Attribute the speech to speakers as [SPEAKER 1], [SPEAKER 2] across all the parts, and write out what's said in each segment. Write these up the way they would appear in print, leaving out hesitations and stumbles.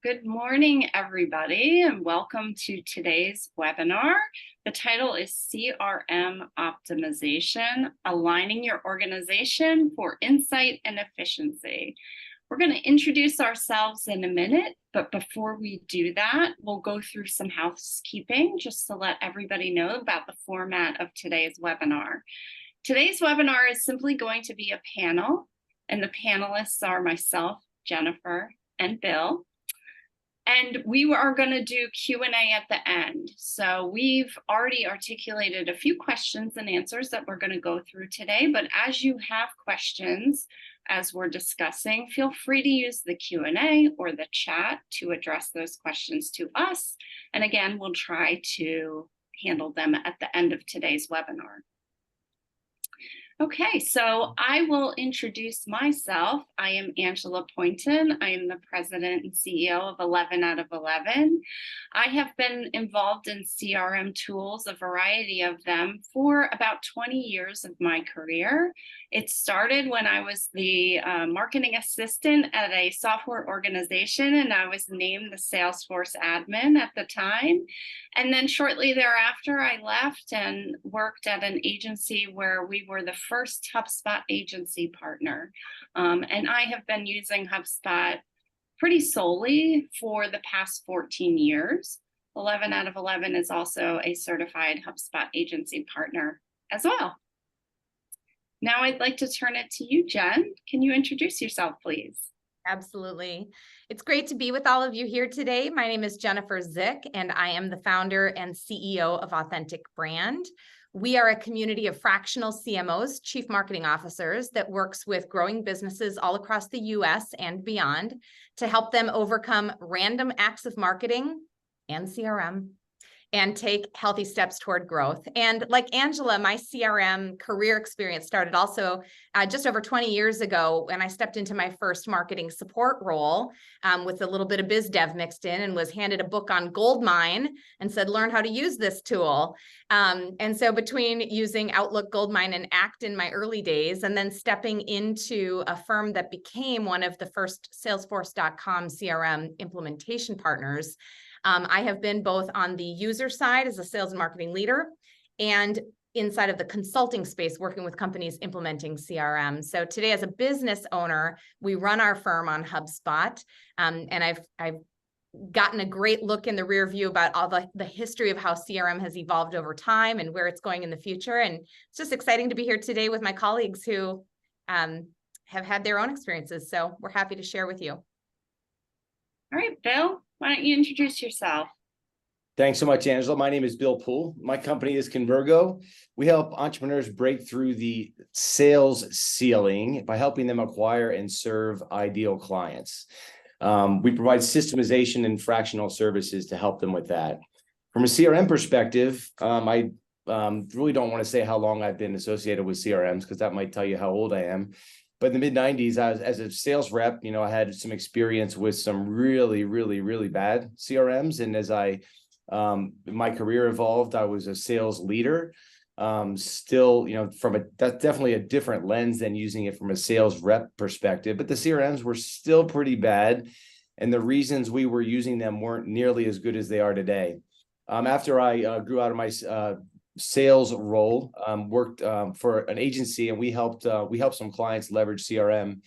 [SPEAKER 1] Good morning, everybody, and welcome to today's webinar. The title is CRM Optimization, Aligning Your Organization for Insight and Efficiency. We're going to introduce ourselves in a minute, but before we do that, we'll go through some housekeeping just to let everybody know about the format of today's webinar. Today's webinar is simply going to be a panel, and the panelists are myself, Jennifer, and Bill. And we are going to do Q&A at the end. So we've already articulated a few questions and answers that we're going to go through today. But as you have questions, as we're discussing, feel free to use the Q&A or the chat to address those questions to us. And again, we'll try to handle them at the end of today's webinar. Okay, so I will introduce myself. I am Angela Pointon. I am the president and CEO of 11 out of 11. I have been involved in CRM tools, a variety of them, for about 20 years of my career. It started when I was the marketing assistant at a software organization, and I was named the Salesforce admin at the time. And then shortly thereafter, I left and worked at an agency where we were the first HubSpot agency partner. And I have been using HubSpot pretty solely for the past 14 years. 11 out of 11 is also a certified HubSpot agency partner as well. Now I'd like to turn it to you, Jen. Can you introduce yourself, please?
[SPEAKER 2] Absolutely. It's great to be with all of you here today. My name is Jennifer Zick, and I am the founder and CEO of Authentic Brand. We are a community of fractional CMOs, chief marketing officers, that works with growing businesses all across the US and beyond to help them overcome random acts of marketing and CRM and take healthy steps toward growth. And like Angela, my CRM career experience started also just over 20 years ago when I stepped into my first marketing support role with a little bit of biz dev mixed in, and was handed a book on Goldmine and said, learn how to use this tool. And so between using Outlook, Goldmine, and Act in my early days, and then stepping into a firm that became one of the first Salesforce.com CRM implementation partners, I have been both on the user side as a sales and marketing leader and inside of the consulting space working with companies implementing CRM. So today as a business owner, we run our firm on HubSpot, and I've gotten a great look in the rear view about all the history of how CRM has evolved over time and where it's going in the future. And it's just exciting to be here today with my colleagues who have had their own experiences. So we're happy to share with you.
[SPEAKER 1] All right, Bill. Why don't you introduce yourself?
[SPEAKER 3] Thanks so much, Angela. My name is Bill Poole. My company is Convergo. We help entrepreneurs break through the sales ceiling by helping them acquire and serve ideal clients. We provide systemization and fractional services to help them with that. From a CRM perspective, I really don't want to say how long I've been associated with CRMs because that might tell you how old I am. But in the mid-90s, as a sales rep, I had some experience with some really, really, really bad CRMs. And as my career evolved, I was a sales leader. Still, that's definitely a different lens than using it from a sales rep perspective. But the CRMs were still pretty bad. And the reasons we were using them weren't nearly as good as they are today. After I grew out of my sales role, worked for an agency, and we helped some clients leverage CRM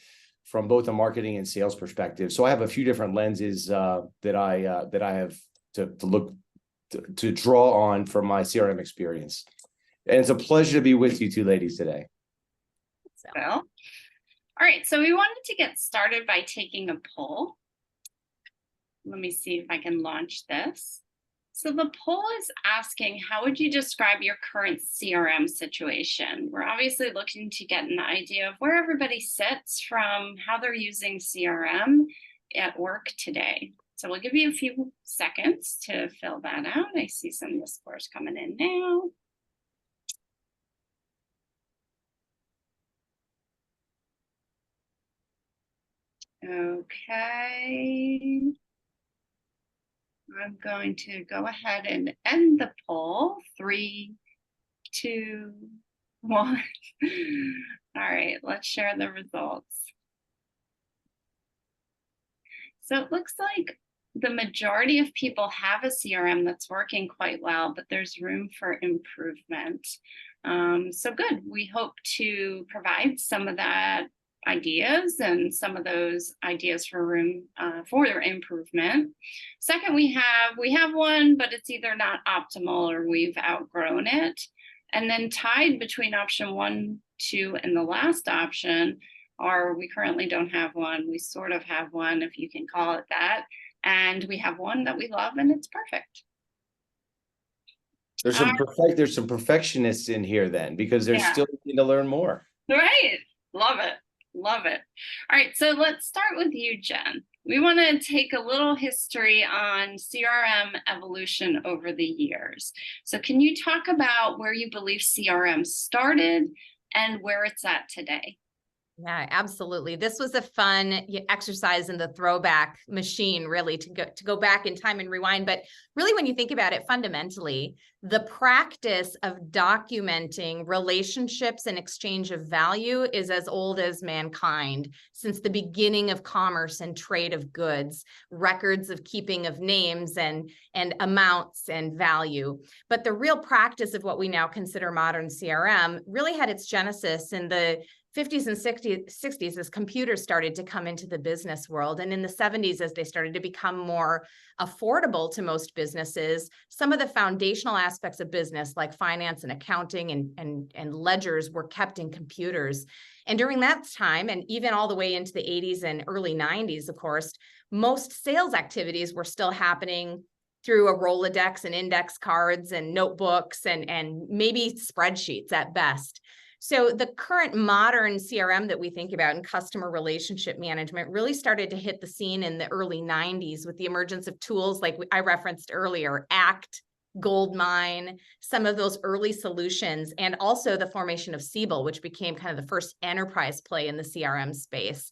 [SPEAKER 3] from both a marketing and sales perspective. So I have a few different lenses that I have to draw on from my CRM experience. And it's a pleasure to be with you two ladies today.
[SPEAKER 1] Well, all right, so we wanted to get started by taking a poll. Let me see if I can launch this. So the poll is asking, how would you describe your current CRM situation? We're obviously looking to get an idea of where everybody sits from how they're using CRM at work today. So we'll give you a few seconds to fill that out. I see some of the scores coming in now. Okay. I'm going to go ahead and end the poll. 3, 2, 1. All right, let's share the results. So it looks like the majority of people have a CRM that's working quite well, but there's room for improvement. So good. We hope to provide some of that ideas and some of those ideas for room for their improvement. Second, we have one, but it's either not optimal or we've outgrown it. And then tied between option 1, 2, and the last option are we currently don't have one. We sort of have one, if you can call it that. And we have one that we love and it's perfect.
[SPEAKER 3] There's some perfectionists in here then, because they're
[SPEAKER 1] Yeah.
[SPEAKER 3] still looking to learn more.
[SPEAKER 1] Right. Love it. Love it. All right. So let's start with you, Jen. We want to take a little history on CRM evolution over the years. So can you talk about where you believe CRM started and where it's at today?
[SPEAKER 2] Yeah, absolutely. This was a fun exercise in the throwback machine, really, to go back in time and rewind. But really, when you think about it, fundamentally, the practice of documenting relationships and exchange of value is as old as mankind. Since the beginning of commerce and trade of goods, records of keeping of names and amounts and value. But the real practice of what we now consider modern CRM really had its genesis in the 50s and 60s as computers started to come into the business world, and in the 70s as they started to become more affordable to most businesses, some of the foundational aspects of business like finance and accounting and ledgers were kept in computers. And during that time, and even all the way into the 80s and early 90s, of course, most sales activities were still happening through a Rolodex and index cards and notebooks and maybe spreadsheets at best. So the current modern CRM that we think about in customer relationship management really started to hit the scene in the early 90s with the emergence of tools like I referenced earlier, ACT, Goldmine, some of those early solutions, and also the formation of Siebel, which became kind of the first enterprise play in the CRM space.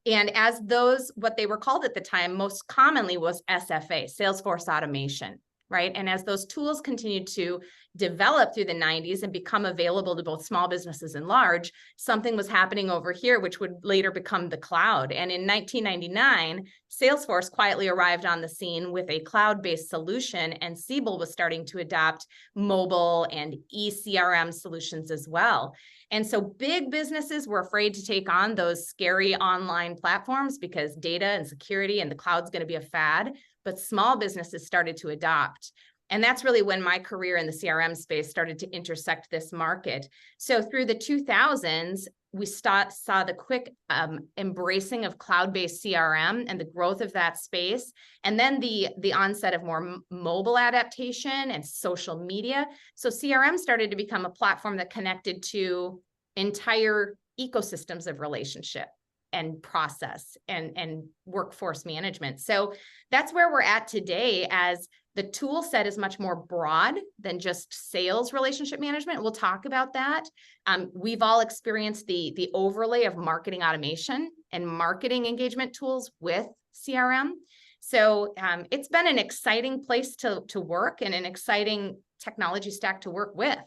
[SPEAKER 2] And as those, what they were called at the time, most commonly was SFA, Salesforce Automation. Right. And as those tools continued to develop through the 90s and become available to both small businesses and large, something was happening over here, which would later become the cloud. And in 1999, Salesforce quietly arrived on the scene with a cloud-based solution, and Siebel was starting to adopt mobile and eCRM solutions as well. And so big businesses were afraid to take on those scary online platforms because data and security and the cloud's going to be a fad. But small businesses started to adopt. And that's really when my career in the CRM space started to intersect this market. So through the 2000s, we saw the quick embracing of cloud-based CRM and the growth of that space. And then the onset of more mobile adaptation and social media. So CRM started to become a platform that connected to entire ecosystems of relationship and process and workforce management. So that's where we're at today, as the tool set is much more broad than just sales relationship management. We'll talk about that. We've all experienced the overlay of marketing automation and marketing engagement tools with CRM. So it's been an exciting place to work and an exciting technology stack to work with.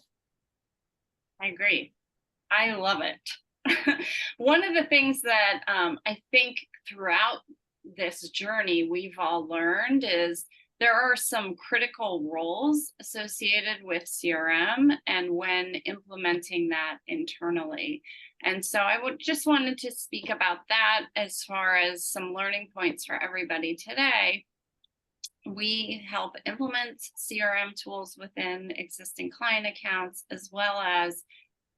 [SPEAKER 1] I agree. I love it. One of the things that I think throughout this journey we've all learned is there are some critical roles associated with CRM and when implementing that internally. And so I just wanted to speak about that as far as some learning points for everybody today. We help implement CRM tools within existing client accounts, as well as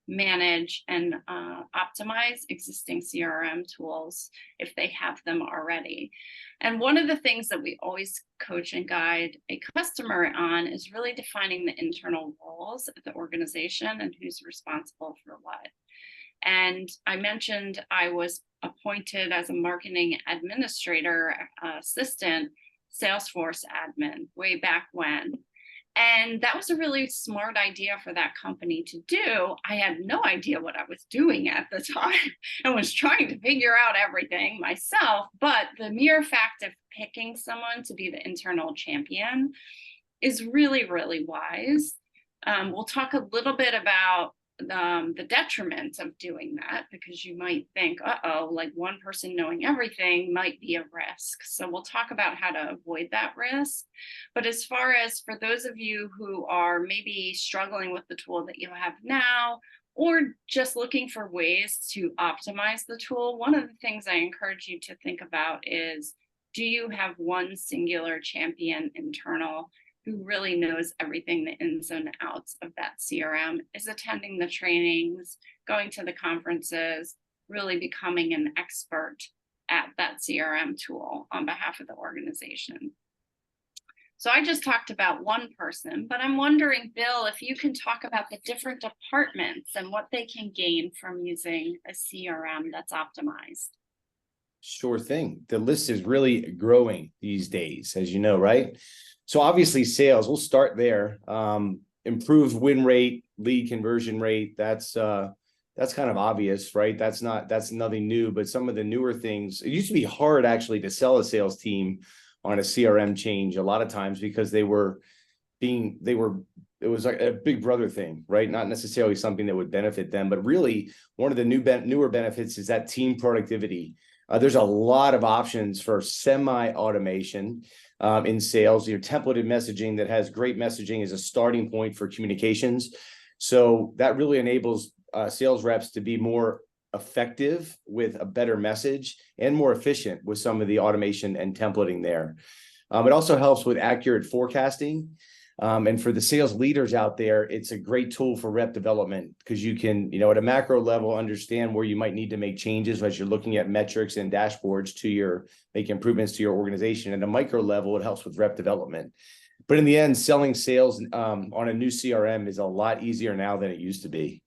[SPEAKER 1] manage and optimize existing CRM tools if they have them already. And one of the things that we always coach and guide a customer on is really defining the internal roles of the organization and who's responsible for what. And I mentioned I was appointed as a marketing administrator assistant Salesforce admin way back when. And that was a really smart idea for that company to do. I had no idea what I was doing at the time and was trying to figure out everything myself. But the mere fact of picking someone to be the internal champion is really, really wise. We'll talk a little bit about the detriment of doing that, because you might think, uh-oh, like one person knowing everything might be a risk. So we'll talk about how to avoid that risk. But as far as for those of you who are maybe struggling with the tool that you have now, or just looking for ways to optimize the tool, one of the things I encourage you to think about is, do you have one singular champion internal who really knows everything, the ins and outs of that CRM, is attending the trainings, going to the conferences, really becoming an expert at that CRM tool on behalf of the organization. So I just talked about one person, but I'm wondering, Bill, if you can talk about the different departments and what they can gain from using a CRM that's optimized.
[SPEAKER 3] Sure thing. The list is really growing these days, as you know, right? So obviously sales, we'll start there. Improved win rate, lead conversion rate, that's kind of obvious, right? That's nothing new, but some of the newer things, it used to be hard actually to sell a sales team on a CRM change a lot of times, because it was like a big brother thing, right? Not necessarily something that would benefit them, but really one of the newer benefits is that team productivity. There's a lot of options for semi-automation in sales. Your templated messaging that has great messaging is a starting point for communications. So that really enables sales reps to be more effective with a better message and more efficient with some of the automation and templating there. It also helps with accurate forecasting. And for the sales leaders out there, it's a great tool for rep development, because you can, at a macro level, understand where you might need to make changes as you're looking at metrics and dashboards to make improvements to your organization. At a micro level, it helps with rep development. But in the end, selling sales on a new CRM is a lot easier now than it used to be.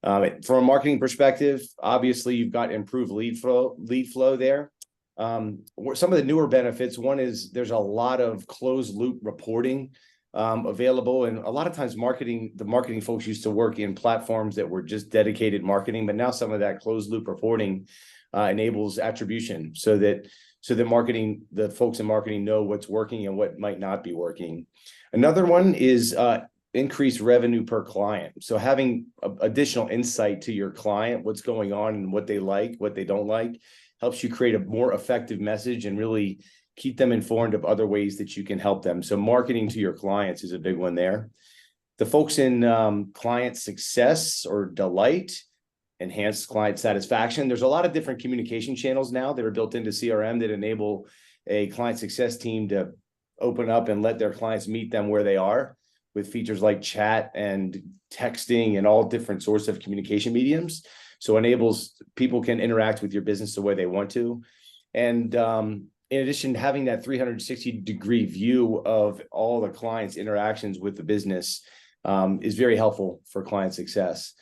[SPEAKER 3] From a marketing perspective, obviously, you've got improved lead flow there. Some of the newer benefits, one is there's a lot of closed loop reporting available. And a lot of times the marketing folks used to work in platforms that were just dedicated marketing, but now some of that closed loop reporting enables attribution so that the folks in marketing know what's working and what might not be working. Another one is increased revenue per client. So having additional insight to your client, what's going on and what they like, what they don't like, helps you create a more effective message and really keep them informed of other ways that you can help them. So marketing to your clients is a big one there. The folks in client success or delight, enhanced client satisfaction. There's a lot of different communication channels now that are built into CRM that enable a client success team to open up and let their clients meet them where they are, with features like chat and texting and all different sorts of communication mediums. So enables people can interact with your business the way they want to. And in addition, having that 360-degree view of all the clients' interactions with the business is very helpful for client success.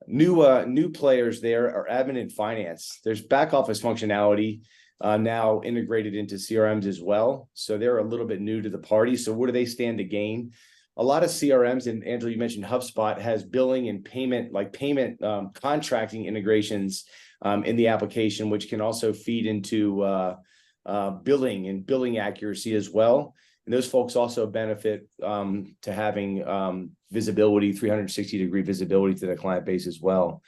[SPEAKER 3] New players there are admin and finance. There's back office functionality now integrated into CRMs as well. So they're a little bit new to the party. So what do they stand to gain? A lot of CRMs, and Angela, you mentioned HubSpot, has billing and payment contracting integrations in the application, which can also feed into billing and billing accuracy as well. And those folks also benefit to having visibility, 360-degree visibility to the client base as well.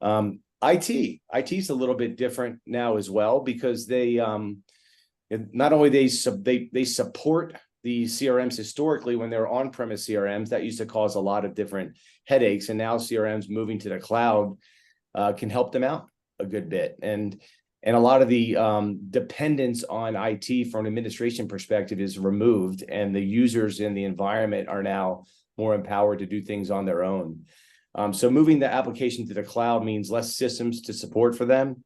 [SPEAKER 3] IT is a little bit different now as well, because they not only they support the CRMs historically when they're on-premise CRMs. That used to cause a lot of different headaches, and now CRMs moving to the cloud can help them out a good bit. And a lot of the dependence on IT from an administration perspective is removed, and the users in the environment are now more empowered to do things on their own. So moving the application to the cloud means less systems to support for them.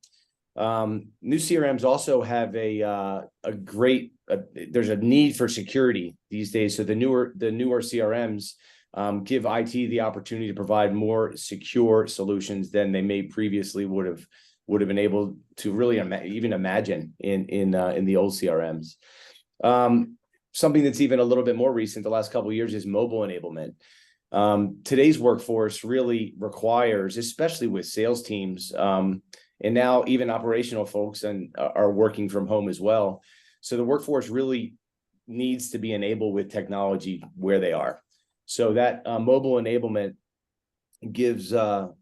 [SPEAKER 3] New CRMs also have there's a need for security these days. So the newer CRMs give IT the opportunity to provide more secure solutions than they may previously would have been able to really even imagine in the old CRMs. Something that's even a little bit more recent, the last couple of years, is mobile enablement. Today's workforce really requires, especially with sales teams, and now even operational folks are working from home as well. So the workforce really needs to be enabled with technology where they are. So that mobile enablement gives the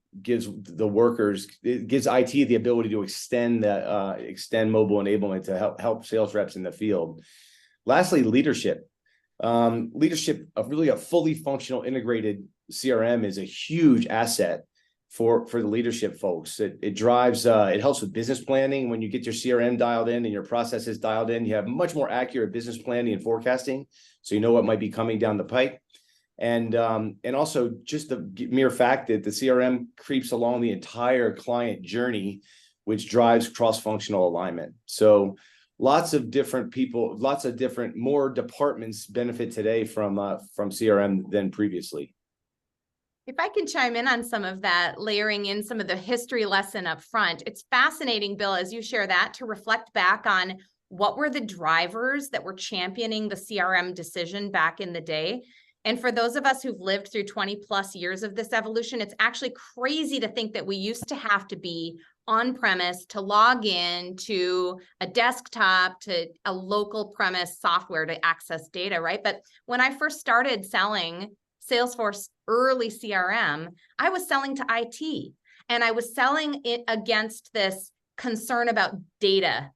[SPEAKER 3] workers, it gives IT the ability to extend mobile enablement to help sales reps in the field. Lastly, leadership. Leadership of really a fully functional integrated CRM is a huge asset for the leadership folks. It drives, it helps with business planning. When you get your CRM dialed in and your processes dialed in, you have much more accurate business planning and forecasting, so you know what might be coming down the pike. And also just the mere fact that the CRM creeps along the entire client journey, which drives cross-functional alignment. So lots of different people, more departments benefit today from CRM than previously.
[SPEAKER 2] If I can chime in on some of that, layering in some of the history lesson up front, it's fascinating, Bill, as you share that, to reflect back on what were the drivers that were championing the CRM decision back in the day. And for those of us who've lived through 20 plus years of this evolution, it's actually crazy to think that we used to have to be on premise to log in to a desktop, to a local premise software to access data, right? But when I first started selling Salesforce early CRM, I was selling to IT, and I was selling it against this concern about data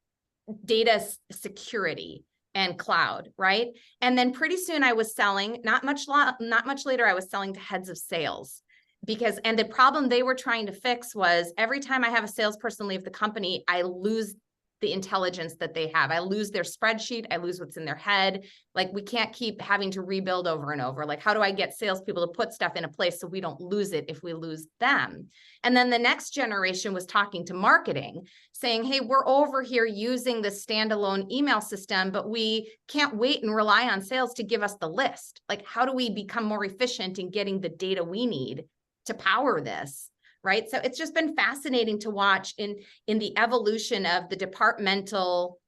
[SPEAKER 2] security and cloud, right? And then pretty soon I was selling, not much later, I was selling to heads of sales, and the problem they were trying to fix was every time I have a salesperson leave the company, I lose the intelligence that they have. I lose their spreadsheet. I lose what's in their head. Like, we can't keep having to rebuild over and over. Like, how do I get salespeople to put stuff in a place so we don't lose it if we lose them? And then the next generation was talking to marketing, saying, hey, we're over here using the standalone email system, but we can't wait and rely on sales to give us the list. Like, how do we become more efficient in getting the data we need to power this? Right. So it's just been fascinating to watch in the evolution of the departmental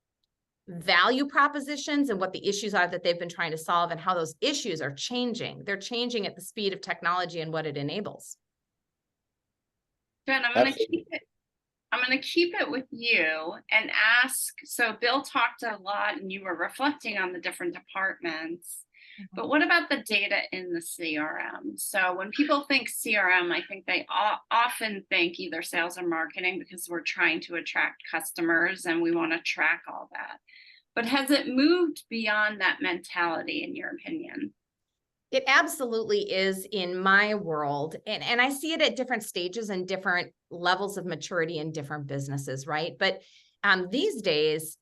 [SPEAKER 2] value propositions and what the issues are that they've been trying to solve, and how those issues are changing. They're changing at the speed of technology and what it enables.
[SPEAKER 1] Jen, I'm going to keep it with you and ask. So Bill talked a lot and you were reflecting on the different departments. But what about the data in the CRM? So when people think CRM, I think they often think either sales or marketing, because we're trying to attract customers and we want to track all that. But has it moved beyond that mentality, in your opinion?
[SPEAKER 2] It absolutely is in my world. And I see it at different stages and different levels of maturity in different businesses, right? But these days,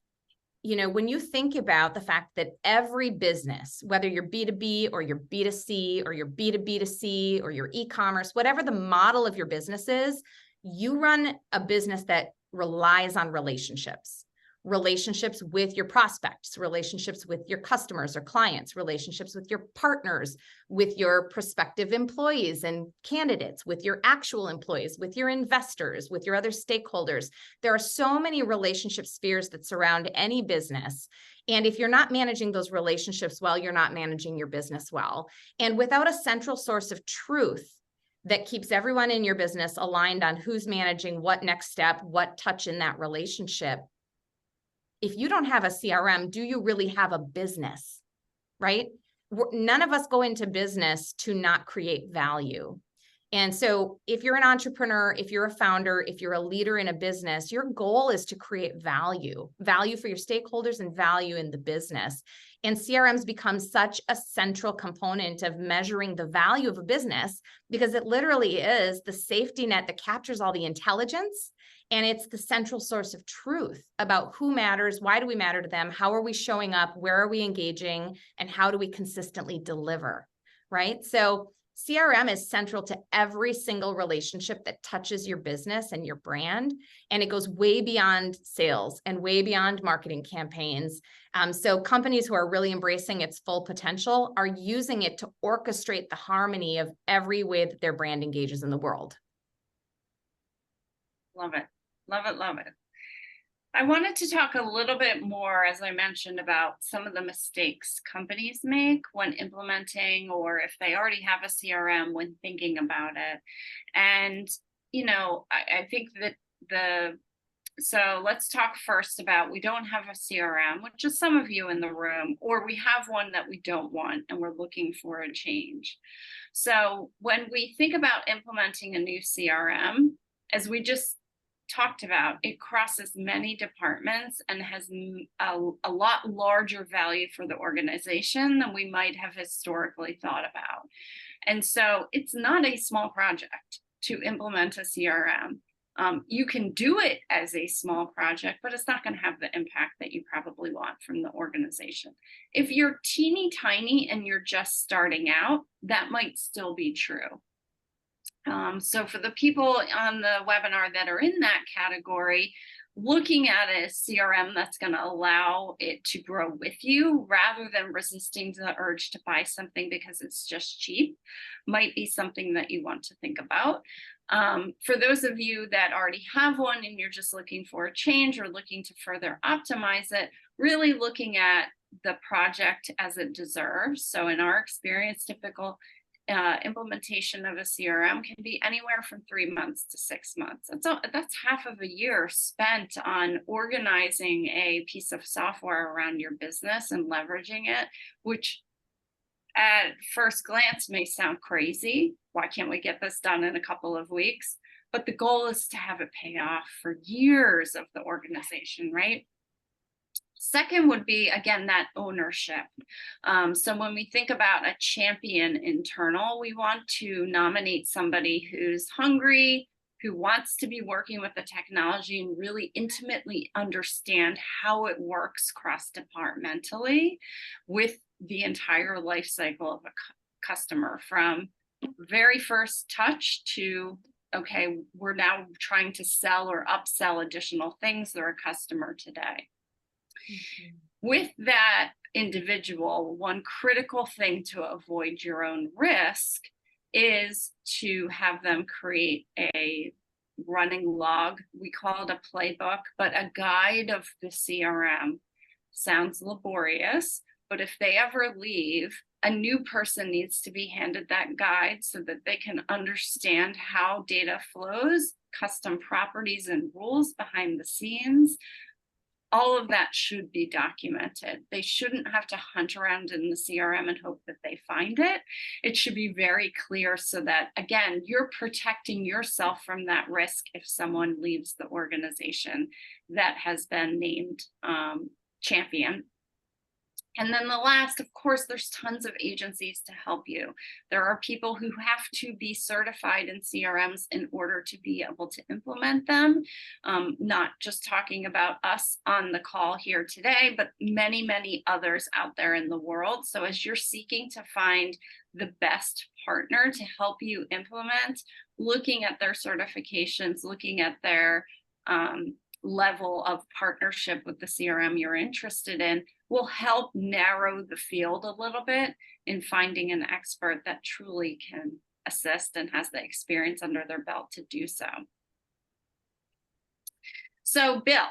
[SPEAKER 2] you know, when you think about the fact that every business, whether you're B2B or you're B2C or you're B2B2C or you're e-commerce, whatever the model of your business is, you run a business that relies on relationships with your prospects, relationships with your customers or clients, relationships with your partners, with your prospective employees and candidates, with your actual employees, with your investors, with your other stakeholders. There are so many relationship spheres that surround any business. And if you're not managing those relationships well, you're not managing your business well. And without a central source of truth that keeps everyone in your business aligned on who's managing what next step, what touch in that relationship, if you don't have a CRM, do you really have a business, right? None of us go into business to not create value. And so if you're an entrepreneur, if you're a founder, if you're a leader in a business, your goal is to create value for your stakeholders and value in the business. And CRMs become such a central component of measuring the value of a business, because it literally is the safety net that captures all the intelligence. And it's the central source of truth about who matters, why do we matter to them, how are we showing up, where are we engaging, and how do we consistently deliver, right? So CRM is central to every single relationship that touches your business and your brand. And it goes way beyond sales and way beyond marketing campaigns. So companies who are really embracing its full potential are using it to orchestrate the harmony of every way that their brand engages in the world.
[SPEAKER 1] Love it. Love it. Love it. I wanted to talk a little bit more, as I mentioned, about some of the mistakes companies make when implementing, or if they already have a CRM, when thinking about it. And, you know, I think that the So let's talk first about, we don't have a CRM, which is some of you in the room, or we have one that we don't want and we're looking for a change. So when we think about implementing a new CRM, as we just talked about, it crosses many departments and has a lot larger value for the organization than we might have historically thought about. And so it's not a small project to implement a CRM. You can do it as a small project, but it's not going to have the impact that you probably want from the organization. If you're teeny tiny and you're just starting out, that might still be true. So for the people on the webinar that are in that category, looking at a CRM that's going to allow it to grow with you rather than resisting the urge to buy something because it's just cheap might be something that you want to think about. For those of you that already have one and you're just looking for a change or looking to further optimize it, really looking at the project as it deserves. So in our experience, typical implementation of a CRM can be anywhere from 3 months to 6 months. That's half of a year spent on organizing a piece of software around your business and leveraging it, which at first glance may sound crazy. Why can't we get this done in a couple of weeks? But the goal is to have it pay off for years of the organization, right? Second would be, again, that ownership. So when we think about a champion internal, we want to nominate somebody who's hungry, who wants to be working with the technology and really intimately understand how it works cross-departmentally with the entire life cycle of a customer, from very first touch to, okay, we're now trying to sell or upsell additional things to our customer today. Mm-hmm. With that individual, one critical thing to avoid your own risk is to have them create a running log. We call it a playbook, but a guide of the CRM. Sounds laborious, but if they ever leave, a new person needs to be handed that guide so that they can understand how data flows, custom properties and rules behind the scenes. All of that should be documented. They shouldn't have to hunt around in the CRM and hope that they find it. It should be very clear so that, again, you're protecting yourself from that risk if someone leaves the organization that has been named champion. And then the last, of course, there's tons of agencies to help you. There are people who have to be certified in CRMs in order to be able to implement them. Not just talking about us on the call here today, but many, many others out there in the world. So as you're seeking to find the best partner to help you implement, looking at their certifications, looking at their level of partnership with the CRM you're interested in, will help narrow the field a little bit in finding an expert that truly can assist and has the experience under their belt to do so. So, Bill,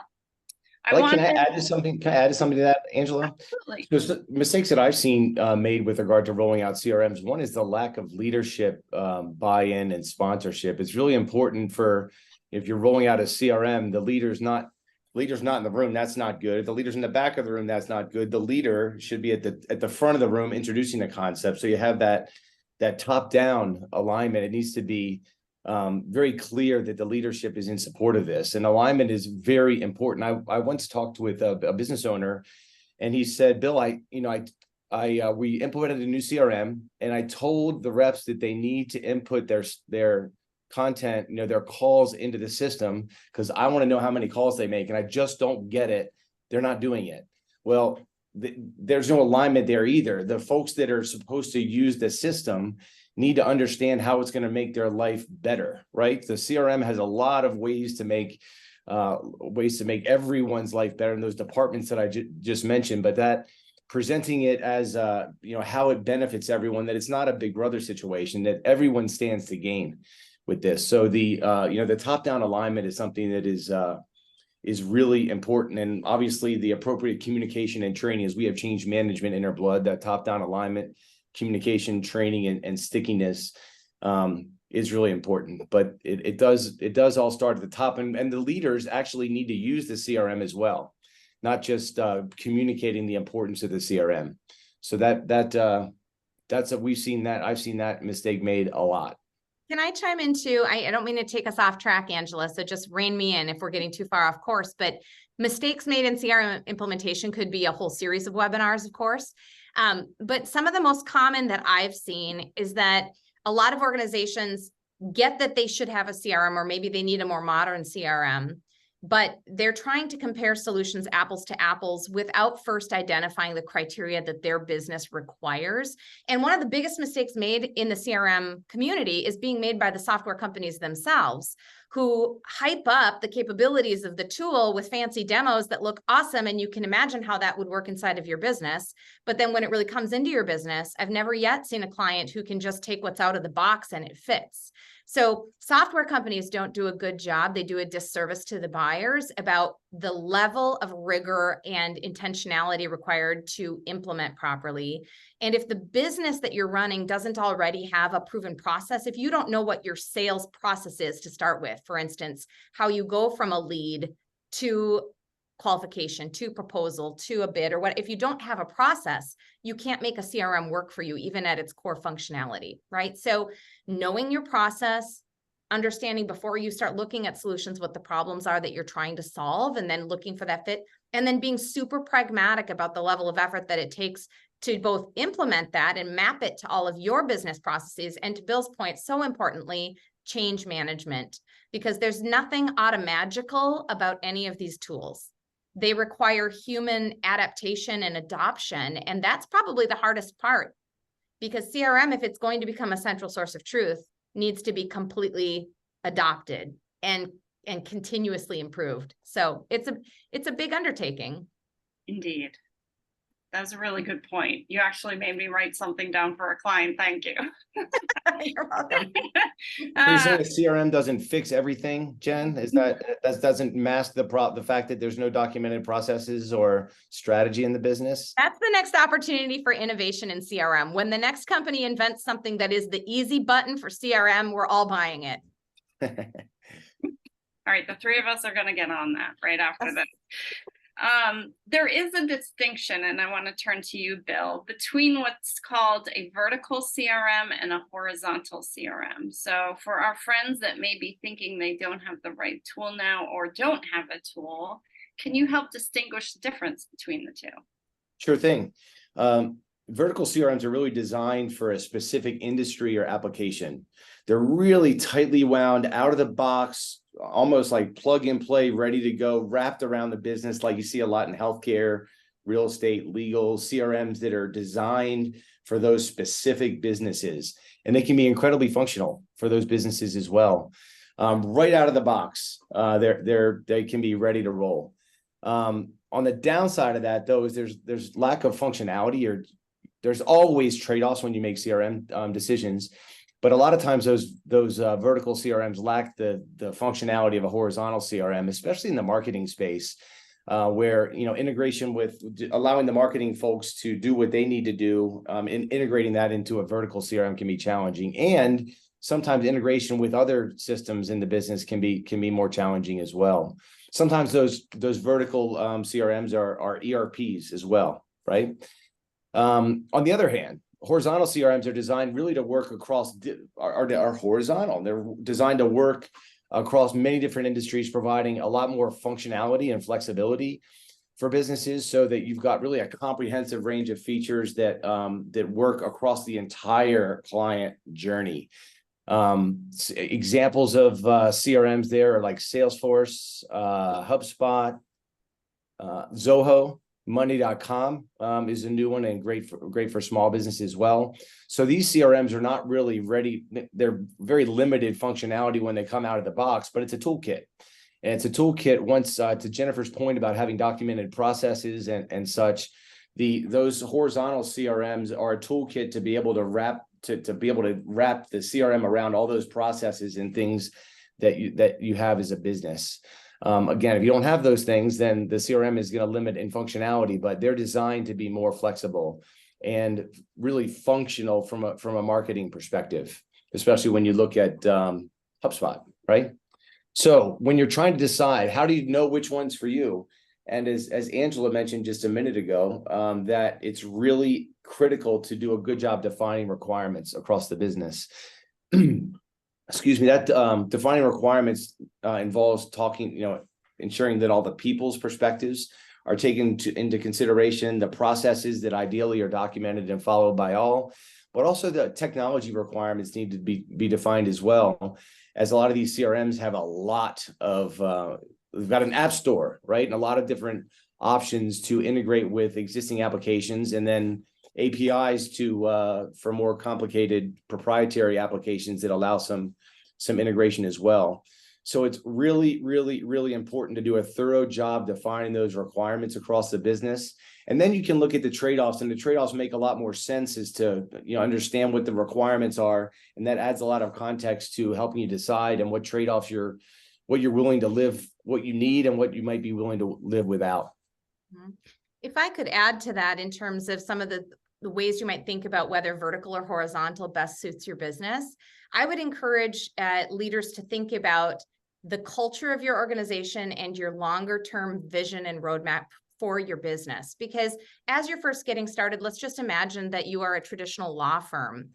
[SPEAKER 3] can I add to something? Can I add something to that, Angela?
[SPEAKER 1] Absolutely.
[SPEAKER 3] There's mistakes that I've seen made with regard to rolling out CRMs. One is the lack of leadership, buy-in, and sponsorship. It's really important for, if you're rolling out a CRM, the leader's not in the room, that's not good. If the leader's in the back of the room, that's not good. The leader should be at the front of the room introducing the concept. So you have that top-down alignment. It needs to be very clear that the leadership is in support of this. And alignment is very important. I once talked with a business owner, and he said, Bill, we implemented a new CRM, and I told the reps that they need to input their content, their calls into the system, because I want to know how many calls they make, and I just don't get it. They're not doing it. Well, there's no alignment there either. The folks that are supposed to use the system need to understand how it's going to make their life better, right? The CRM has a lot of ways to make everyone's life better in those departments that I just mentioned, but that presenting it as how it benefits everyone, that it's not a big brother situation, that everyone stands to gain with this. So the top-down alignment is something that is really important, and obviously the appropriate communication and training, as we have change management in our blood. That top-down alignment, communication, training, and stickiness is really important. But it does all start at the top, and the leaders actually need to use the CRM as well, not just communicating the importance of the CRM. So that's what we've seen that I've seen that mistake made a lot.
[SPEAKER 2] Can I chime in too? I don't mean to take us off track, Angela, so just rein me in if we're getting too far off course, but mistakes made in CRM implementation could be a whole series of webinars, of course. But some of the most common that I've seen is that a lot of organizations get that they should have a CRM, or maybe they need a more modern CRM, but they're trying to compare solutions apples to apples without first identifying the criteria that their business requires. And one of the biggest mistakes made in the CRM community is being made by the software companies themselves, who hype up the capabilities of the tool with fancy demos that look awesome. And you can imagine how that would work inside of your business. But then when it really comes into your business, I've never yet seen a client who can just take what's out of the box and it fits. So software companies don't do a good job. They do a disservice to the buyers about the level of rigor and intentionality required to implement properly. And if the business that you're running doesn't already have a proven process, if you don't know what your sales process is to start with, for instance, how you go from a lead to qualification, to proposal, to a bid, or what, if you don't have a process, you can't make a CRM work for you, even at its core functionality, right? So knowing your process, understanding before you start looking at solutions, what the problems are that you're trying to solve, and then looking for that fit, and then being super pragmatic about the level of effort that it takes to both implement that and map it to all of your business processes. And to Bill's point, so importantly, change management, because there's nothing automagical about any of these tools. They require human adaptation and adoption. And that's probably the hardest part, because CRM, if it's going to become a central source of truth, needs to be completely adopted and continuously improved. So it's a big undertaking.
[SPEAKER 1] Indeed. That's a really good point. You actually made me write something down for a client. Thank you.
[SPEAKER 2] You're welcome.
[SPEAKER 3] So you're saying the CRM doesn't fix everything, Jen? Is that doesn't mask the fact that there's no documented processes or strategy in the business?
[SPEAKER 2] That's the next opportunity for innovation in CRM. When the next company invents something that is the easy button for CRM, we're all buying it.
[SPEAKER 1] All right, the three of us are going to get on that right after this. There is a distinction, and I want to turn to you, Bill, between what's called a vertical CRM and a horizontal CRM. So for our friends that may be thinking they don't have the right tool now or don't have a tool, can you help distinguish the difference between the two?
[SPEAKER 3] Sure thing. Vertical CRMs are really designed for a specific industry or application. They're really tightly wound, out of the box, almost like plug and play, ready to go, wrapped around the business, like you see a lot in healthcare, real estate, legal, CRMs that are designed for those specific businesses. And they can be incredibly functional for those businesses as well. Right out of the box, they can be ready to roll. On the downside of that, though, is there's lack of functionality, or there's always trade-offs when you make CRM decisions. But a lot of times those vertical CRMs lack the functionality of a horizontal CRM, especially in the marketing space, where integration with allowing the marketing folks to do what they need to do, and integrating that into a vertical CRM can be challenging. And sometimes integration with other systems in the business can be more challenging as well. Sometimes those vertical CRMs are ERPs as well, right? On the other hand, horizontal CRMs are designed really to work across, are horizontal. They're designed to work across many different industries, providing a lot more functionality and flexibility for businesses, so that you've got really a comprehensive range of features that work across the entire client journey. Examples of CRMs there are like Salesforce, HubSpot, Zoho. Monday.com is a new one, and great for small business as well. So these CRMs are not really ready. They're very limited functionality when they come out of the box, but it's a toolkit. And it's a toolkit once, to Jennifer's point about having documented processes and such, those horizontal CRMs are a toolkit to be able to wrap the CRM around all those processes and things that you have as a business. Again, if you don't have those things, then the CRM is going to limit in functionality, but they're designed to be more flexible and really functional from a marketing perspective. especially when you look at HubSpot, right? So when you're trying to decide, how do you know which one's for you? And as Angela mentioned just a minute ago, that it's really critical to do a good job defining requirements across the business. Excuse me, that defining requirements involves talking, ensuring that all the people's perspectives are taken into consideration, the processes that ideally are documented and followed by all, but also the technology requirements need to be defined as well, as a lot of these CRMs have a lot of, we've got an app store, right? And a lot of different options to integrate with existing applications, and then APIs to for more complicated proprietary applications that allow some integration as well. So it's really, really, really important to do a thorough job defining those requirements across the business. And then you can look at the trade-offs, and the trade-offs make a lot more sense as to, understand what the requirements are. And that adds a lot of context to helping you decide and what trade-offs what you're willing to live, what you need and what you might be willing to live without.
[SPEAKER 2] If I could add to that in terms of some of the ways you might think about whether vertical or horizontal best suits your business, I would encourage leaders to think about the culture of your organization and your longer term vision and roadmap for your business. Because as you're first getting started, let's just imagine that you are a traditional law firm.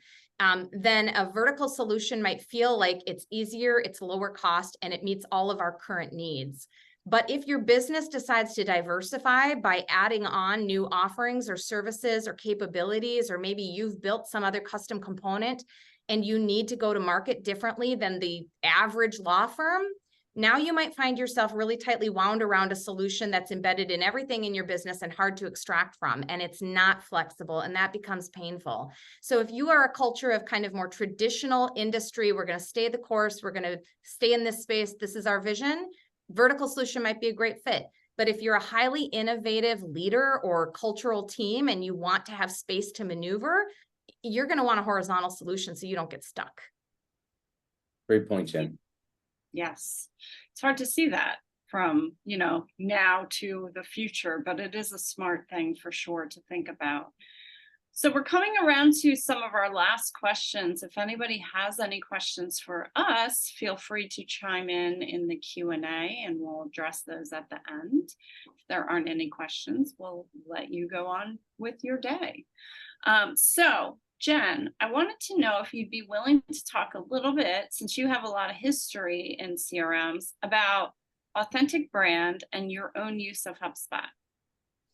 [SPEAKER 2] Then a vertical solution might feel like it's easier, it's lower cost, and it meets all of our current needs. But if your business decides to diversify by adding on new offerings or services or capabilities, or maybe you've built some other custom component and you need to go to market differently than the average law firm, now you might find yourself really tightly wound around a solution that's embedded in everything in your business and hard to extract from, and it's not flexible, and that becomes painful. So if you are a culture of kind of more traditional industry, we're going to stay the course, we're going to stay in this space, this is our vision, vertical solution might be a great fit. But if you're a highly innovative leader or cultural team and you want to have space to maneuver, you're going to want a horizontal solution so you don't get stuck.
[SPEAKER 3] Great point, Jen.
[SPEAKER 1] Yes, it's hard to see that from, now to the future, but it is a smart thing for sure to think about. So we're coming around to some of our last questions. If anybody has any questions for us, feel free to chime in the Q&A and we'll address those at the end. If there aren't any questions, we'll let you go on with your day. So Jen, I wanted to know if you'd be willing to talk a little bit, since you have a lot of history in CRMs, about authentic brand and your own use of HubSpot.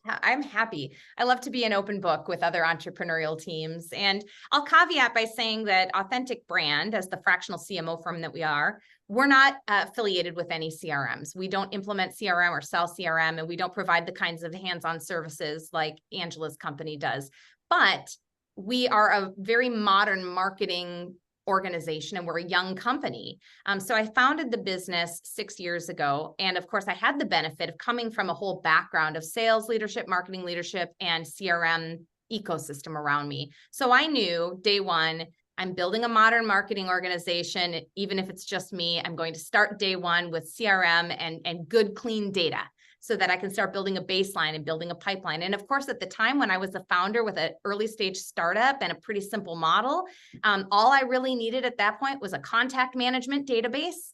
[SPEAKER 2] I'm happy. I love to be an open book with other entrepreneurial teams. And I'll caveat by saying that Authentic Brand, as the fractional CMO firm that we are, we're not affiliated with any CRMs. We don't implement CRM or sell CRM, and we don't provide the kinds of hands-on services like Angela's company does. But we are a very modern marketing organization, and we're a young company. So I founded the business 6 years ago. And of course, I had the benefit of coming from a whole background of sales leadership, marketing leadership, and CRM ecosystem around me. So I knew day one, I'm building a modern marketing organization. Even if it's just me, I'm going to start day one with CRM and good, clean data, so that I can start building a baseline and building a pipeline. And of course, at the time when I was a founder with an early stage startup and a pretty simple model, all I really needed at that point was a contact management database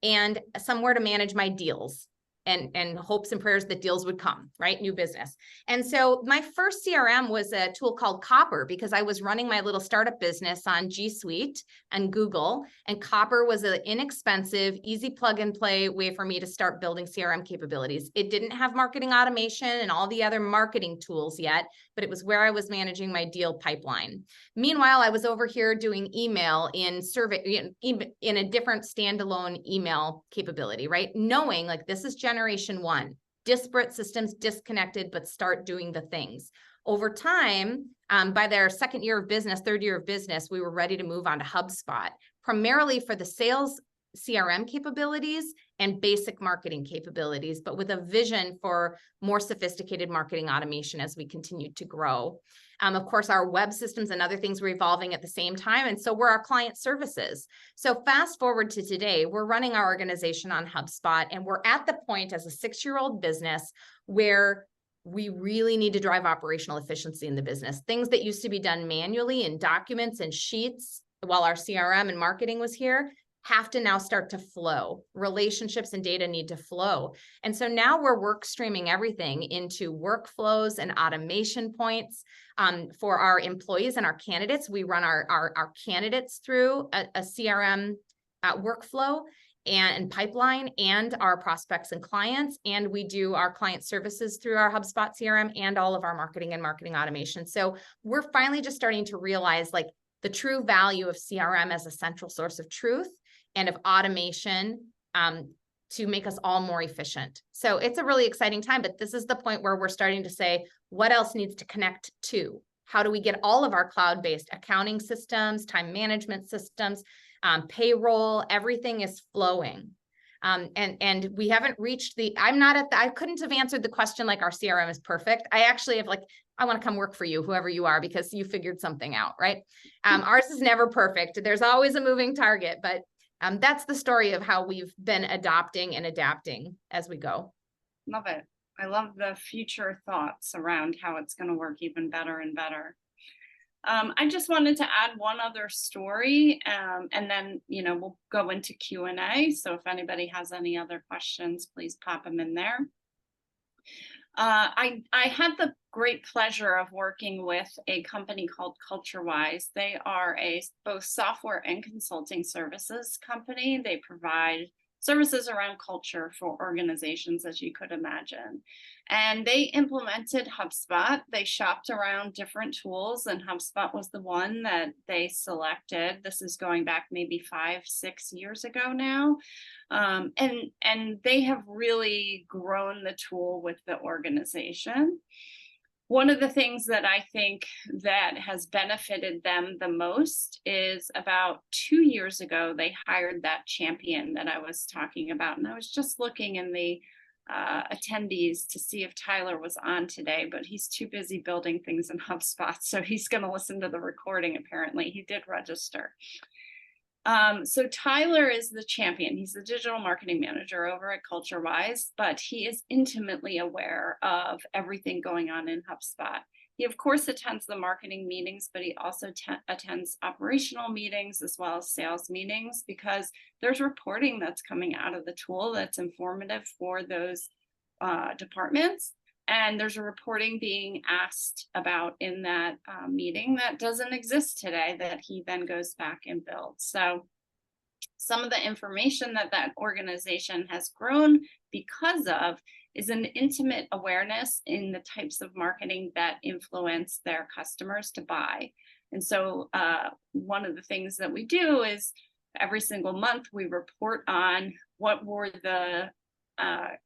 [SPEAKER 2] and somewhere to manage my deals and hopes and prayers that deals would come, right? New business. And so my first CRM was a tool called Copper, because I was running my little startup business on G Suite and Google. And Copper was an inexpensive, easy plug and play way for me to start building CRM capabilities. It didn't have marketing automation and all the other marketing tools yet, but it was where I was managing my deal pipeline. Meanwhile, I was over here doing email in a different standalone email capability, right? Knowing like this is generation one, disparate systems, disconnected, but start doing the things. Over time, by their second year of business, third year of business, we were ready to move on to HubSpot, primarily for the sales CRM capabilities and basic marketing capabilities, but with a vision for more sophisticated marketing automation as we continued to grow. Of course, our web systems and other things were evolving at the same time, and so were our client services. So fast forward to today, we're running our organization on HubSpot, and we're at the point as a 6-year-old business where we really need to drive operational efficiency in the business. Things that used to be done manually in documents and sheets while our CRM and marketing was here, have to now start to flow. Relationships and data need to flow. And so now we're work streaming everything into workflows and automation points for our employees and our candidates. We run our candidates through a CRM workflow and pipeline, and our prospects and clients. And we do our client services through our HubSpot CRM and all of our marketing and marketing automation. So we're finally just starting to realize like the true value of CRM as a central source of truth and of automation to make us all more efficient. So it's a really exciting time, but this is the point where we're starting to say, what else needs to connect to? How do we get all of our cloud-based accounting systems, time management systems, payroll, everything is flowing. And we haven't reached I couldn't have answered the question like our CRM is perfect. I actually have like, I want to come work for you, whoever you are, because you figured something out, right? Ours is never perfect. There's always a moving target, but that's the story of how we've been adopting and adapting as we go.
[SPEAKER 1] Love it. I love the future thoughts around how it's going to work even better and better. I just wanted to add one other story, and then, we'll go into Q&A. So if anybody has any other questions, please pop them in there. I had the great pleasure of working with a company called CultureWise. They are a both software and consulting services company. They provide services around culture for organizations, as you could imagine. And they implemented HubSpot. They shopped around different tools, and HubSpot was the one that they selected. This is going back maybe 5-6 years ago now. And they have really grown the tool with the organization. One of the things that I think that has benefited them the most is about 2 years ago, they hired that champion that I was talking about. And I was just looking in the attendees to see if Tyler was on today, but he's too busy building things in HubSpot. So he's going to listen to the recording, apparently. He did register. So Tyler is the champion. He's the digital marketing manager over at CultureWise, but he is intimately aware of everything going on in HubSpot. He, of course, attends the marketing meetings, but he also attends operational meetings as well as sales meetings, because there's reporting that's coming out of the tool that's informative for those departments. And there's a reporting being asked about in that meeting that doesn't exist today that he then goes back and builds. So some of the information that that organization has grown because of is an intimate awareness in the types of marketing that influence their customers to buy. And so one of the things that we do is every single month we report on what were the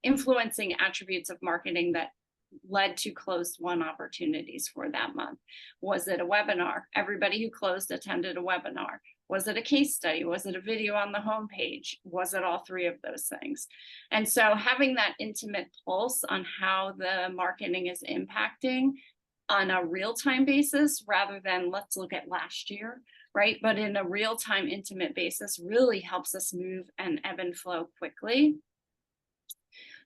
[SPEAKER 1] influencing attributes of marketing that led to closed won opportunities for that month. Was it a webinar? Everybody who closed attended a webinar. Was it a case study? Was it a video on the homepage? Was it all three of those things? And so having that intimate pulse on how the marketing is impacting on a real-time basis rather than let's look at last year, right? But in a real-time intimate basis really helps us move and ebb and flow quickly.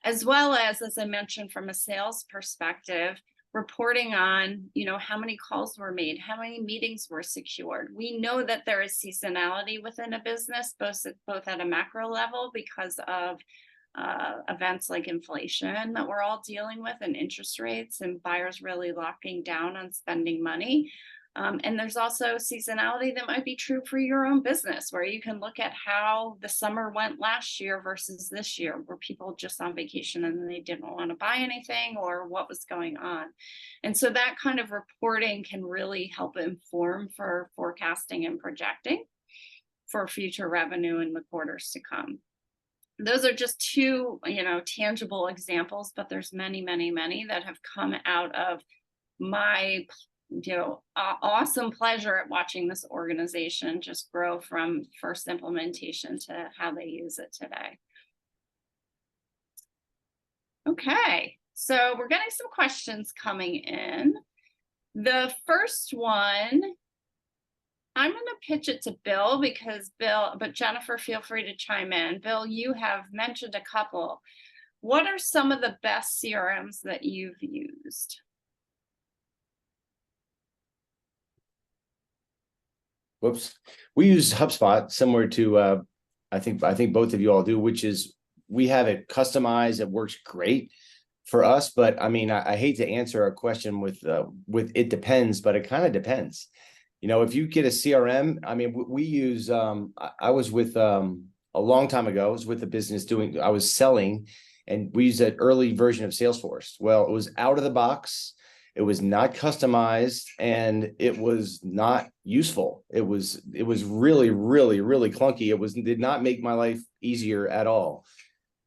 [SPEAKER 1] As well as I mentioned, from a sales perspective, reporting on, how many calls were made, how many meetings were secured. We know that there is seasonality within a business, both at a macro level because of events like inflation that we're all dealing with and interest rates and buyers really locking down on spending money. And there's also seasonality that might be true for your own business, where you can look at how the summer went last year versus this year. Were people just on vacation and they didn't want to buy anything, or what was going on? And so that kind of reporting can really help inform for forecasting and projecting for future revenue in the quarters to come. Those are just two, tangible examples, but there's many, many, many that have come out of my awesome pleasure at watching this organization just grow from first implementation to how they use it today. Okay, so we're getting some questions coming in. The first one, I'm going to pitch it to Bill but Jennifer, feel free to chime in. Bill, you have mentioned a couple. What are some of the best CRMs that you've used?
[SPEAKER 3] whoops. We use HubSpot similar to, I think both of you all do, which is we have it customized. It works great for us, but I mean, I hate to answer a question with it depends, but it kind of depends. You know, if you get a CRM, I mean, we use, I was with, a long time ago, I was with a business I was selling, and we used an early version of Salesforce. Well, it was out of the box. It was not customized, and it was not useful. It was really, really, really clunky. It did not make my life easier at all.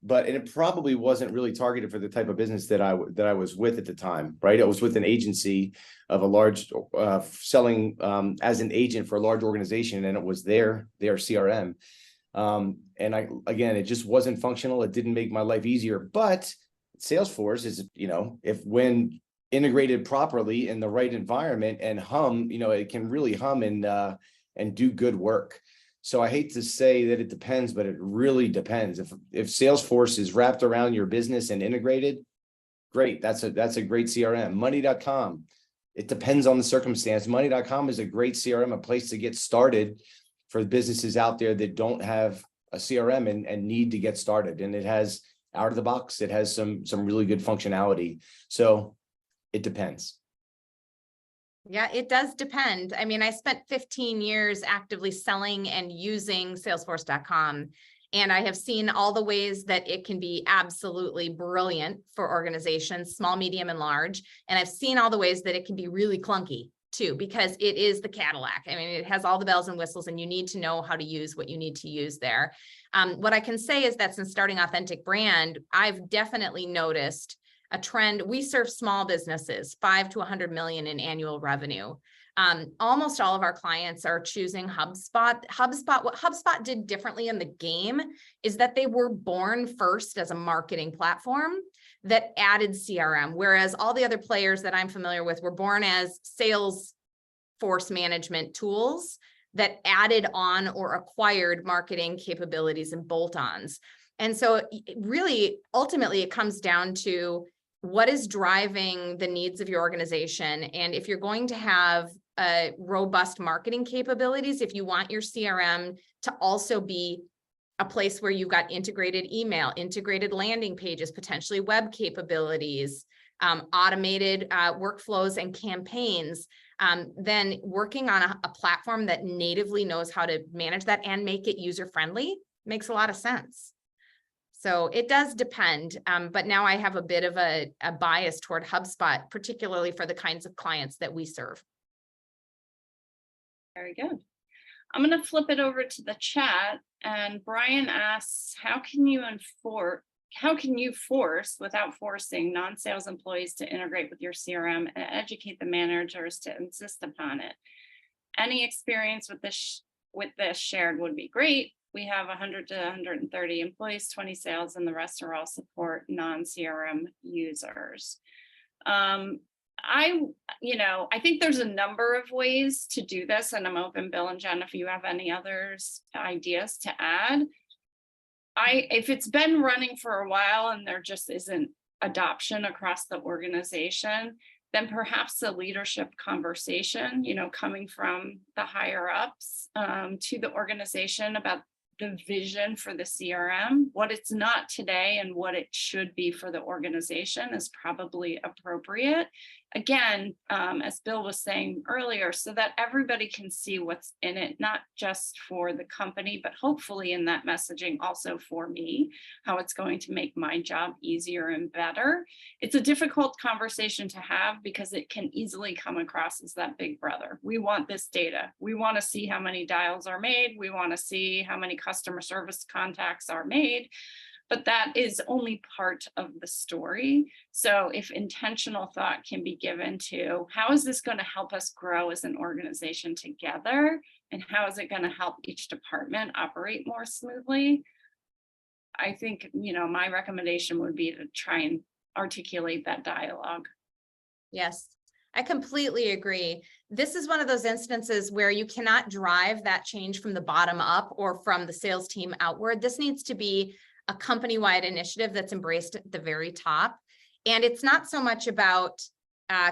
[SPEAKER 3] And it probably wasn't really targeted for the type of business that I was with at the time, right? It was with an agency of a large selling as an agent for a large organization, and it was their CRM. And again, it just wasn't functional. It didn't make my life easier. But Salesforce is, you know, when integrated properly in the right environment and hum, you know, it can really hum and do good work. So I hate to say that it depends, but it really depends. If Salesforce is wrapped around your business and integrated, great. That's a great CRM. Money.com. It depends on the circumstance. Money.com is a great CRM, a place to get started for businesses out there that don't have a CRM and need to get started. And it has out of the box, it has some really good functionality. So it depends.
[SPEAKER 2] Yeah, it does depend. I mean, I spent 15 years actively selling and using Salesforce.com, and I have seen all the ways that it can be absolutely brilliant for organizations, small, medium, and large. And I've seen all the ways that it can be really clunky too, because it is the Cadillac. I mean, it has all the bells and whistles, and you need to know how to use what you need to use there. What I can say is that since starting Authentic Brand, I've definitely noticed a trend. We serve small businesses, 5 to 100 million in annual revenue. Almost all of our clients are choosing HubSpot. What HubSpot did differently in the game is that they were born first as a marketing platform that added CRM, whereas all the other players that I'm familiar with were born as sales force management tools that added on or acquired marketing capabilities and bolt-ons. And so really, ultimately, it comes down to what is driving the needs of your organization. And if you're going to have robust marketing capabilities, if you want your CRM to also be a place where you've got integrated email, integrated landing pages, potentially web capabilities, automated workflows and campaigns, then working on a platform that natively knows how to manage that and make it user-friendly makes a lot of sense. So it does depend, but now I have a bit of a bias toward HubSpot, particularly for the kinds of clients that we serve.
[SPEAKER 1] Very good. I'm going to flip it over to the chat, and Brian asks, how can you force without forcing non-sales employees to integrate with your CRM and educate the managers to insist upon it? Any experience with this shared would be great. We have 100 to 130 employees, 20 sales, and the rest are all support non-CRM users. I think there's a number of ways to do this, and I'm open, Bill and Jen, if you have any ideas to add. If it's been running for a while and there just isn't adoption across the organization, then perhaps the leadership conversation, coming from the higher ups to the organization about the vision for the CRM, what it's not today and what it should be for the organization is probably appropriate. Again, as Bill was saying earlier, so that everybody can see what's in it, not just for the company, but hopefully in that messaging also for me, how it's going to make my job easier and better. It's a difficult conversation to have because it can easily come across as that big brother. We want this data. We want to see how many dials are made. We want to see how many customer service contacts are made. But that is only part of the story. So if intentional thought can be given to how is this going to help us grow as an organization together, and how is it going to help each department operate more smoothly, I think, my recommendation would be to try and articulate that dialogue.
[SPEAKER 2] Yes, I completely agree. This is one of those instances where you cannot drive that change from the bottom up or from the sales team outward. This needs to be a company-wide initiative that's embraced at the very top. And it's not so much about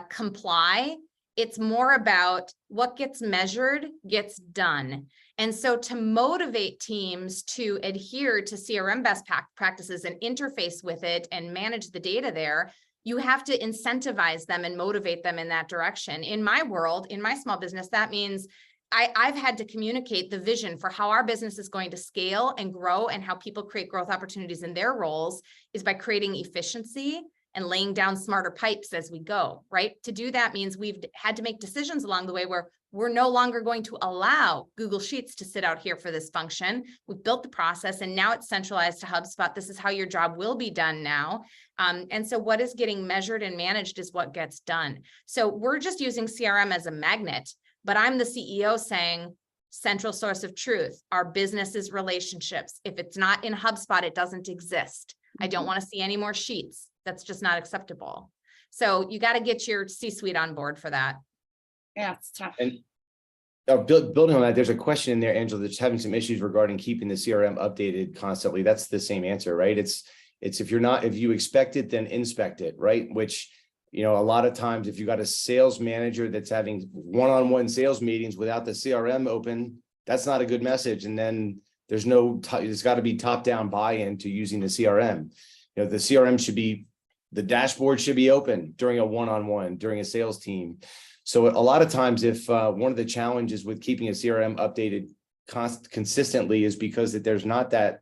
[SPEAKER 2] comply It's more about what gets measured gets done. And so to motivate teams to adhere to CRM best practices and interface with it and manage the data there, you have to incentivize them and motivate them in that direction. In my world, in my small business, that means I've had to communicate the vision for how our business is going to scale and grow, and how people create growth opportunities in their roles is by creating efficiency and laying down smarter pipes as we go, right? To do that means we've had to make decisions along the way where we're no longer going to allow Google Sheets to sit out here for this function. We've built the process and now it's centralized to HubSpot. This is how your job will be done now. And so what is getting measured and managed is what gets done. So we're just using CRM as a magnet, but I'm the CEO saying, central source of truth, our business is relationships. If it's not in HubSpot, it doesn't exist. I don't want to see any more sheets. That's just not acceptable. So you got to get your C-suite on board for that.
[SPEAKER 1] Yeah, it's tough.
[SPEAKER 3] And building on that, there's a question in there, Angela, that's having some issues regarding keeping the CRM updated constantly. That's the same answer, right? It's if you expect it, then inspect it, right? Which, a lot of times if you got a sales manager that's having one-on-one sales meetings without the CRM open, that's not a good message. And then there's got to be top-down buy-in to using the CRM. The CRM the dashboard should be open during a one-on-one, during a sales team. So a lot of times, if one of the challenges with keeping a CRM updated consistently is because that there's not that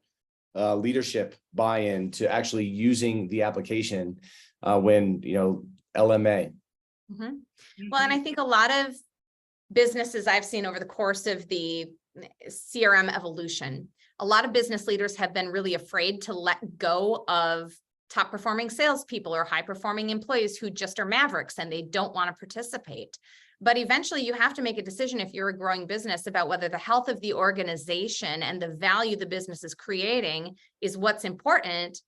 [SPEAKER 3] leadership buy-in to actually using the application when, LMA.
[SPEAKER 2] Mm-hmm. Well, and I think a lot of businesses I've seen over the course of the CRM evolution, a lot of business leaders have been really afraid to let go of top performing salespeople or high performing employees who just are mavericks and they don't want to participate. But eventually you have to make a decision if you're a growing business about whether the health of the organization and the value the business is creating is what's important.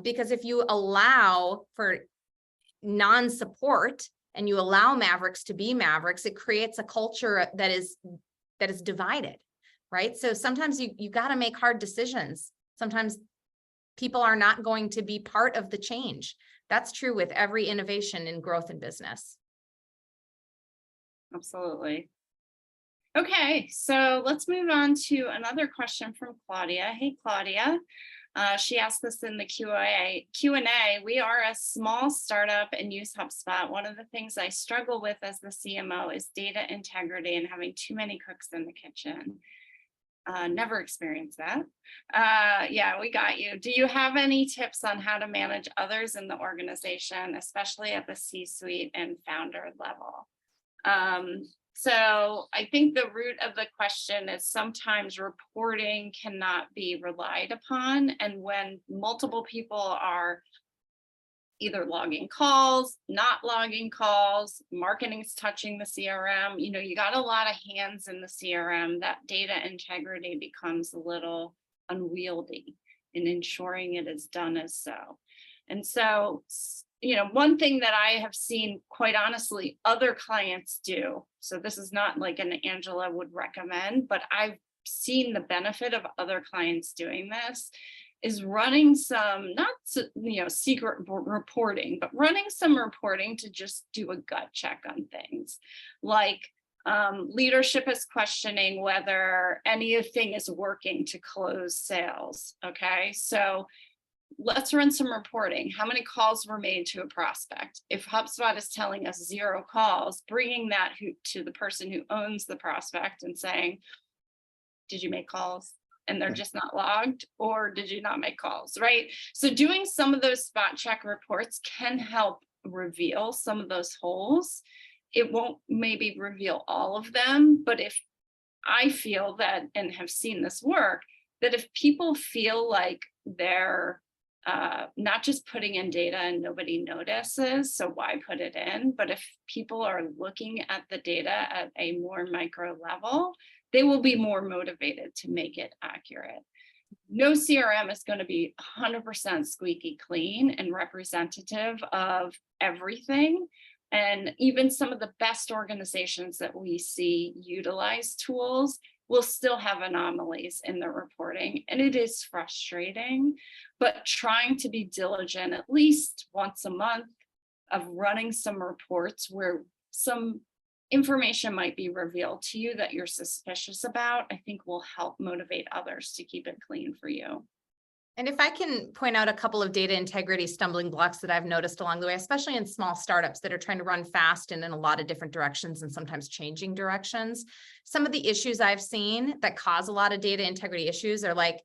[SPEAKER 2] Because if you allow for non-support and you allow mavericks to be mavericks, it creates a culture that is divided, right? So sometimes you got to make hard decisions. Sometimes people are not going to be part of the change. That's true with every innovation and growth in business.
[SPEAKER 1] Absolutely. Okay, so let's move on to another question from Claudia. Hey, Claudia. She asked this in the Q&A. We are a small startup and use HubSpot. One of the things I struggle with as the CMO is data integrity and having too many cooks in the kitchen. Never experienced that. Yeah, we got you. Do you have any tips on how to manage others in the organization, especially at the C-suite and founder level? So I think the root of the question is sometimes reporting cannot be relied upon. And when multiple people are either logging calls, not logging calls, marketing's touching the CRM, you got a lot of hands in the CRM, that data integrity becomes a little unwieldy in ensuring it is done as so. And so, one thing that I have seen, quite honestly, other clients do, so this is not like an Angela would recommend, but I've seen the benefit of other clients doing this, is running some, not secret reporting, but running some reporting to just do a gut check on things. Like leadership is questioning whether anything is working to close sales. Okay, so let's run some reporting. How many calls were made to a prospect? If HubSpot is telling us 0 calls, bringing that to the person who owns the prospect and saying, did you make calls? And they're just not logged, or did you not make calls, right? So doing some of those spot check reports can help reveal some of those holes. It won't maybe reveal all of them, but if I feel that, and have seen this work, that if people feel like they're not just putting in data and nobody notices, so why put it in? But if people are looking at the data at a more micro level, they will be more motivated to make it accurate. No CRM is going to be 100% squeaky clean and representative of everything. And even some of the best organizations that we see utilize tools will still have anomalies in their reporting. And it is frustrating, but trying to be diligent at least once a month of running some reports where some information might be revealed to you that you're suspicious about, I think will help motivate others to keep it clean for you.
[SPEAKER 2] And if I can point out a couple of data integrity stumbling blocks that I've noticed along the way, especially in small startups that are trying to run fast and in a lot of different directions and sometimes changing directions. Some of the issues I've seen that cause a lot of data integrity issues are like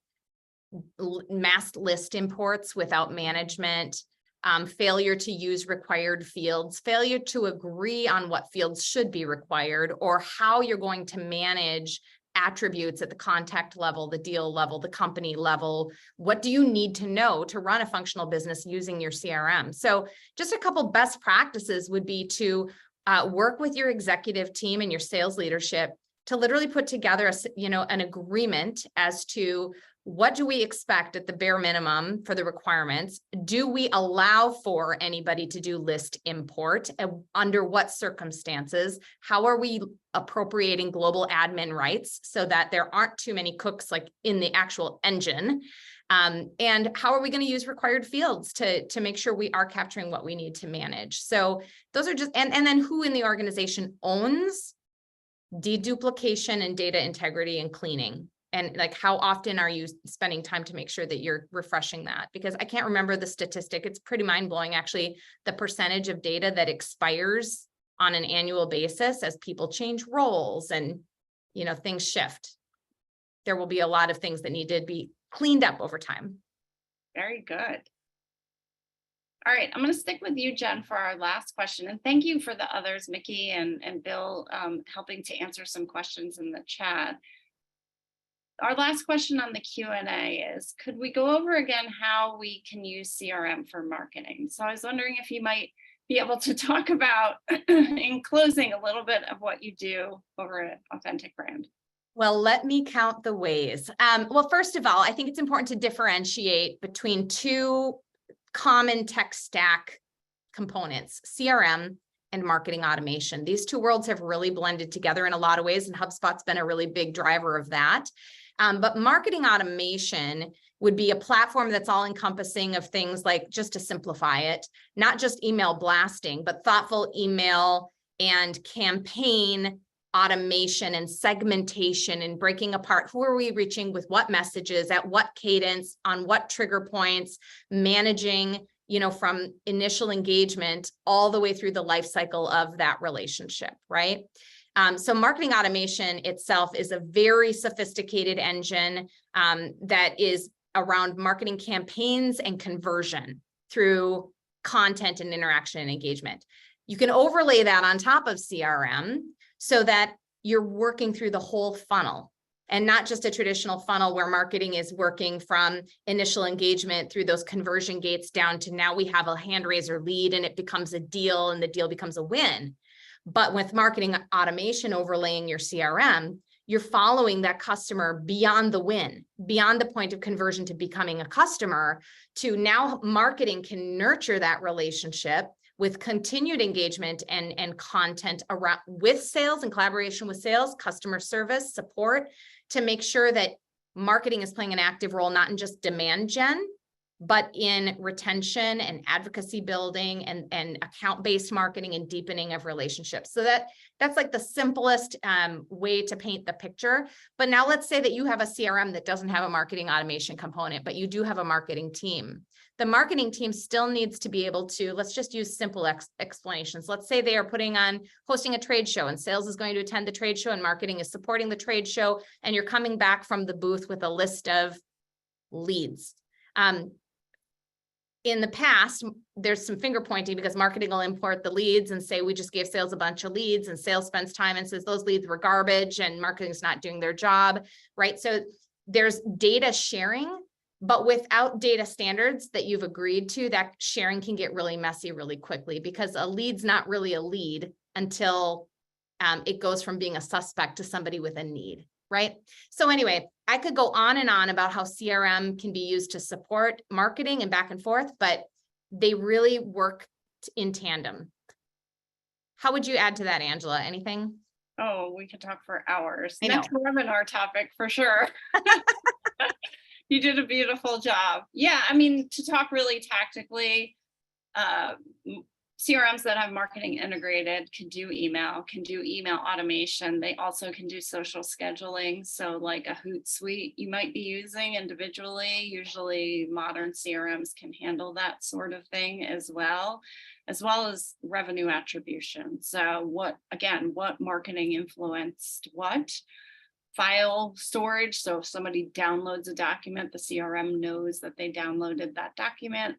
[SPEAKER 2] mass list imports without management, failure to use required fields, failure to agree on what fields should be required, or how you're going to manage attributes at the contact level, the deal level, the company level. What do you need to know to run a functional business using your CRM? So just a couple best practices would be to work with your executive team and your sales leadership to literally put together an agreement as to what do we expect at the bare minimum for the requirements? Do we allow for anybody to do list import? Under what circumstances? How are we appropriating global admin rights so that there aren't too many cooks like in the actual engine? And how are we going to use required fields to make sure we are capturing what we need to manage? So those are just, and then who in the organization owns deduplication and data integrity and cleaning? And like, how often are you spending time to make sure that you're refreshing that? Because I can't remember the statistic. It's pretty mind-blowing, actually, the percentage of data that expires on an annual basis as people change roles and, things shift. There will be a lot of things that need to be cleaned up over time.
[SPEAKER 1] Very good. All right, I'm going to stick with you, Jen, for our last question. And thank you for the others, Mickey and Bill, helping to answer some questions in the chat. Our last question on the Q&A is, could we go over again how we can use CRM for marketing? So I was wondering if you might be able to talk about, in closing, a little bit of what you do over at Authentic Brand.
[SPEAKER 2] Well, let me count the ways. Well, first of all, I think it's important to differentiate between two common tech stack components, CRM and marketing automation. These two worlds have really blended together in a lot of ways, and HubSpot's been a really big driver of that. But marketing automation would be a platform that's all encompassing of things like, just to simplify it, not just email blasting, but thoughtful email and campaign automation and segmentation and breaking apart who are we reaching with what messages, at what cadence, on what trigger points, managing, from initial engagement all the way through the life cycle of that relationship, right? So marketing automation itself is a very sophisticated engine that is around marketing campaigns and conversion through content and interaction and engagement. You can overlay that on top of CRM so that you're working through the whole funnel and not just a traditional funnel where marketing is working from initial engagement through those conversion gates down to now we have a hand raiser lead and it becomes a deal and the deal becomes a win. But with marketing automation overlaying your CRM, you're following that customer beyond the win, beyond the point of conversion to becoming a customer, to now marketing can nurture that relationship with continued engagement and content around with sales and collaboration with sales, customer service, support, to make sure that marketing is playing an active role, not in just demand gen, but in retention and advocacy building and account-based marketing and deepening of relationships. So that's like the simplest way to paint the picture. But now let's say that you have a CRM that doesn't have a marketing automation component, but you do have a marketing team. The marketing team still needs to be able to, let's just use simple explanations. Let's say they are hosting a trade show and sales is going to attend the trade show and marketing is supporting the trade show, and you're coming back from the booth with a list of leads. In the past, there's some finger pointing because marketing will import the leads and say, we just gave sales a bunch of leads, and sales spends time and says those leads were garbage and marketing's not doing their job, right? So there's data sharing, but without data standards that you've agreed to, that sharing can get really messy really quickly because a lead's not really a lead until it goes from being a suspect to somebody with a need, right? So anyway, I could go on and on about how CRM can be used to support marketing and back and forth, but they really work in tandem. How would you add to that, Angela? Anything?
[SPEAKER 1] Oh, we could talk for hours.
[SPEAKER 2] I know.
[SPEAKER 1] Next webinar topic for sure. You did a beautiful job. Yeah, I mean, to talk really tactically, CRMs that have marketing integrated can do email automation. They also can do social scheduling. So like a Hootsuite you might be using individually. Usually modern CRMs can handle that sort of thing as well as revenue attribution. So what marketing influenced what? File storage. So if somebody downloads a document, the CRM knows that they downloaded that document.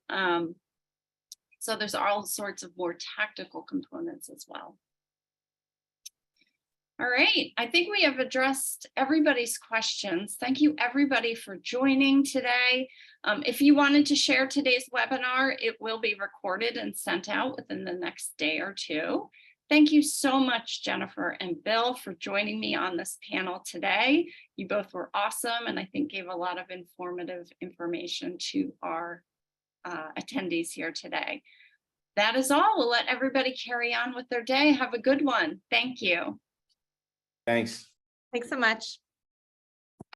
[SPEAKER 1] So there's all sorts of more tactical components as well. All right, I think we have addressed everybody's questions. Thank you everybody for joining today. If you wanted to share today's webinar, it will be recorded and sent out within the next day or two. Thank you so much, Jennifer and Bill, for joining me on this panel today. You both were awesome and I think gave a lot of informative information to our attendees here today. That is all. We'll let everybody carry on with their day. Have a good one. Thank you.
[SPEAKER 3] Thanks.
[SPEAKER 2] Thanks so much.